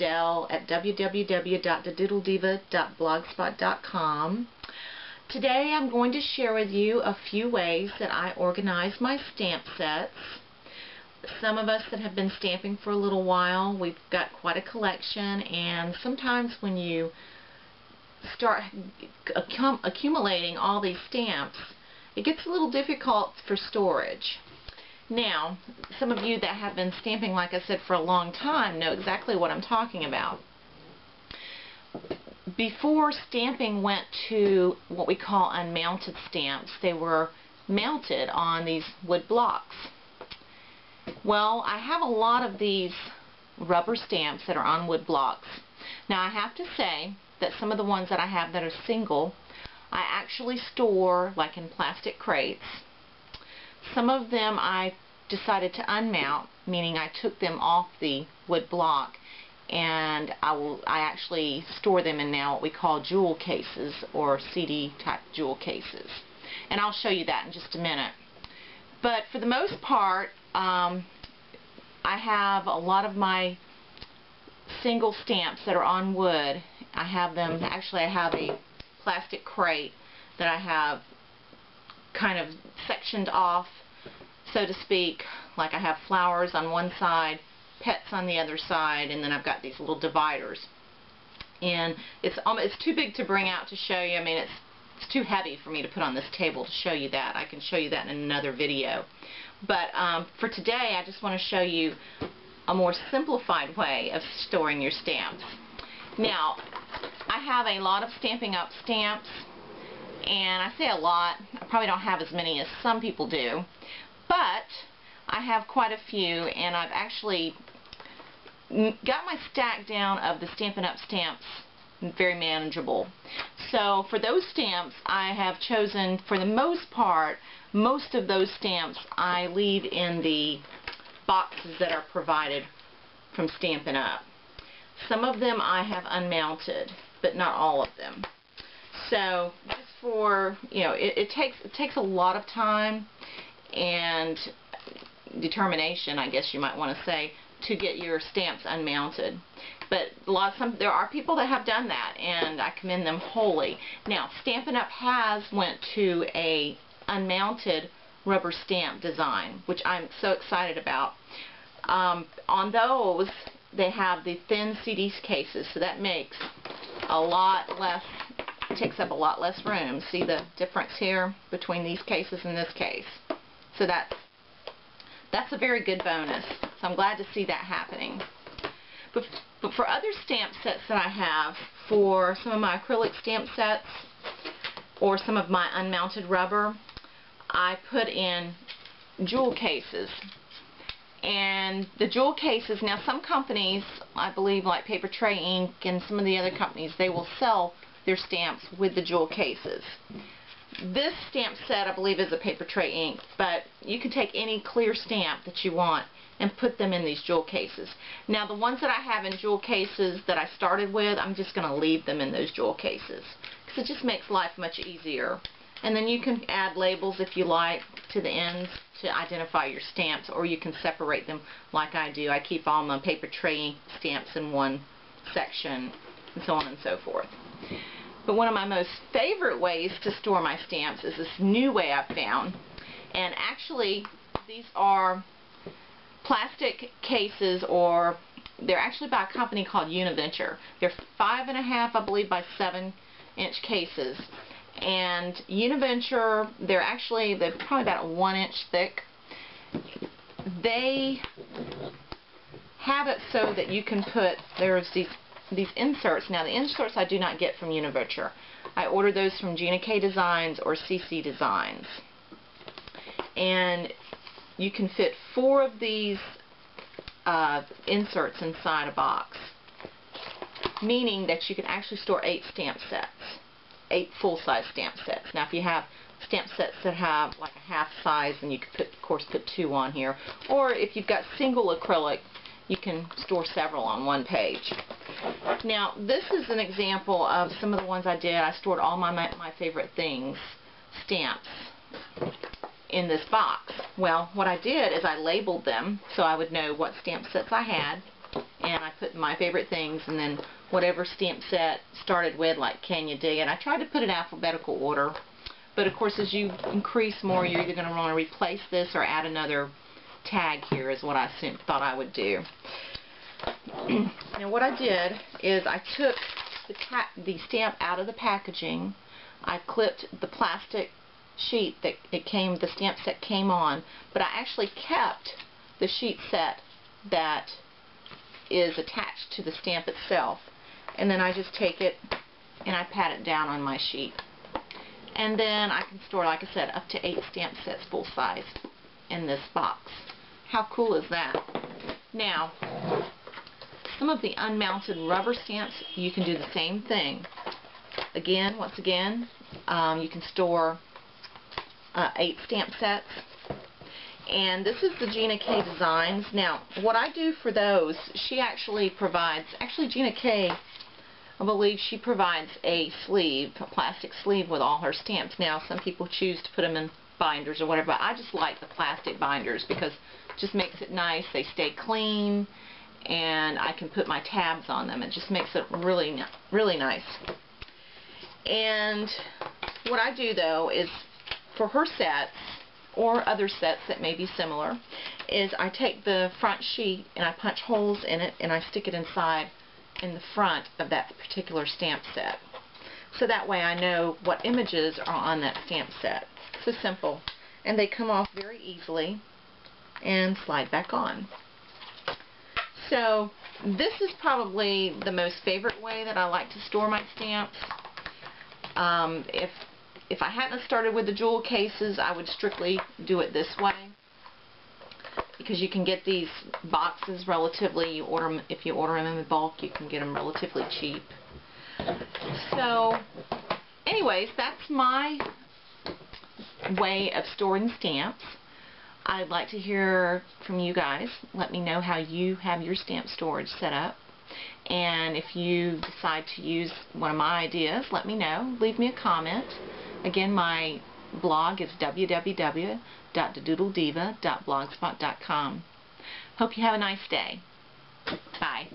Dell at www.thedoodlediva.blogspot.com. Today I'm going to share with you a few ways that I organize my stamp sets. Some of us that have been stamping for a little while, we've got quite a collection, and sometimes when you start accumulating all these stamps, it gets a little difficult for storage. Now, some of you that have been stamping, like I said, for a long time know exactly what I'm talking about. Before stamping went to what we call unmounted stamps, they were mounted on these wood blocks. Well, I have a lot of these rubber stamps that are on wood blocks. Now, I have to say that some of the ones that I have that are single, I actually store like in plastic crates. Some of them I decided to unmount, meaning I took them off the wood block, and I actually store them in now what we call jewel cases, or CD type jewel cases. And I'll show you that in just a minute. But for the most part, I have a lot of my single stamps that are on wood. I have them, actually I have a plastic crate that I have kind of sectioned off, so to speak. Like I have flowers on one side, pets on the other side, and then I've got these little dividers. And it's too big to bring out to show you. I mean, it's too heavy for me to put on this table to show you that. I can show you that in another video. But for today, I just want to show you a more simplified way of storing your stamps. Now, I have a lot of Stampin' Up! Stamps, and I say a lot, I probably don't have as many as some people do, but I have quite a few, and I've actually got my stack down of the Stampin' Up! Stamps very manageable. So for those stamps, I have chosen, for the most part, most of those stamps I leave in the boxes that are provided from Stampin' Up! Some of them I have unmounted, but not all of them. So just for, you know, it takes a lot of time and determination, I guess you might want to say, to get your stamps unmounted. But there are people that have done that, and I commend them wholly. Now, Stampin' Up! Has went to a unmounted rubber stamp design, which I'm so excited about. On those, they have the thin CD cases, so that makes a lot less, takes up a lot less room. See the difference here between these cases and this case? So that's a very good bonus. So I'm glad to see that happening. But for other stamp sets that I have, for some of my acrylic stamp sets or some of my unmounted rubber, I put in jewel cases. And the jewel cases, now some companies, I believe like Paper Tray Ink and some of the other companies, they will sell their stamps with the jewel cases. This stamp set, I believe, is a Paper Tray Ink, but you can take any clear stamp that you want and put them in these jewel cases. Now the ones that I have in jewel cases that I started with, I'm just going to leave them in those jewel cases, because it just makes life much easier. And then you can add labels if you like to the ends to identify your stamps, or you can separate them like I do. I keep all my Paper Tray stamps in one section, and so on and so forth. But one of my most favorite ways to store my stamps is this new way I've found. And actually, these are plastic cases, or they're actually by a company called Univenture. They're 5.5, I believe, by 7-inch cases. And Univenture, they're probably about 1 inch thick. They have it so that you can put, there's these inserts. Now the inserts I do not get from Univenture. I order those from Gina K Designs or CC Designs. And you can fit 4 of these inserts inside a box, meaning that you can actually store 8 stamp sets. 8 full-size stamp sets. Now if you have stamp sets that have like a half size, then you could of course put 2 on here. Or if you've got single acrylic, you can store several on one page. Now this is an example of some of the ones I did. I stored all my favorite things, stamps, in this box. Well, what I did is I labeled them so I would know what stamp sets I had, and I put my favorite things, and then whatever stamp set started with, like Can You Dig It? I tried to put it in alphabetical order, but of course as you increase more, you're either going to want to replace this or add another tag here, is what I thought I would do. Now what I did is I took the stamp out of the packaging. I clipped the plastic sheet that the stamp set came on, but I actually kept the sheet set that is attached to the stamp itself, and then I just take it and I pat it down on my sheet, and then I can store, like I said, up to 8 stamp sets full size in this box. How cool is that? Now, some of the unmounted rubber stamps, you can do the same thing. Once again, you can store 8 stamp sets. And this is the Gina K Designs. Now, what I do for those, she actually provides, Gina K, I believe she provides a sleeve, a plastic sleeve with all her stamps. Now, some people choose to put them in binders or whatever, but I just like the plastic binders because it just makes it nice. They stay clean, and I can put my tabs on them. It just makes it really, really nice. And what I do, though, is for her sets, or other sets that may be similar, is I take the front sheet and I punch holes in it and I stick it inside in the front of that particular stamp set. So that way I know what images are on that stamp set. So simple. And they come off very easily and slide back on. So this is probably the most favorite way that I like to store my stamps. If I hadn't started with the jewel cases, I would strictly do it this way, because you can get these boxes relatively, if you order them in bulk, you can get them relatively cheap. So anyways, that's my way of storing stamps. I'd like to hear from you guys. Let me know how you have your stamp storage set up. And if you decide to use one of my ideas, let me know. Leave me a comment. Again, my blog is www.thedoodlediva.blogspot.com. Hope you have a nice day. Bye.